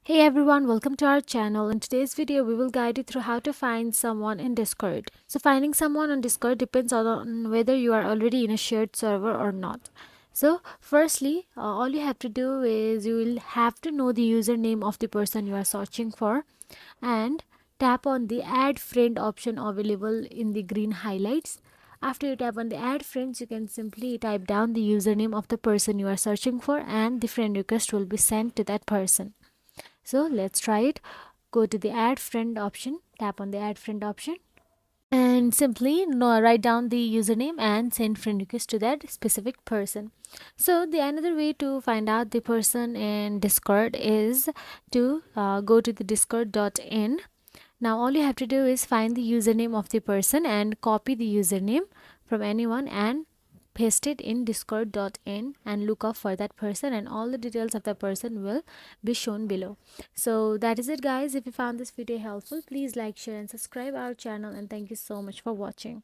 Hey everyone, welcome to our channel. In today's video, we will guide you through how to find someone in Discord. So finding someone on Discord depends on whether you are already in a shared server or not. So firstly, all you have to do is you will have to know the username of the person you are searching for and tap on the add friend option available in the green highlights. After you tap on the add friends, you can simply type down the username of the person you are searching for and the friend request will be sent to that person. So let's try it. Go to the add friend option, tap on the add friend option, and simply write down the username and send friend request to that specific person. So the another way to find out the person in Discord is to go to the discord.in. Now all you have to do is find the username of the person and copy the username from anyone and paste it in discord.in and look up for that person, and all the details of the person will be shown below. So that is it guys. If you found this video helpful, please like, share and subscribe our channel, and thank you so much for watching.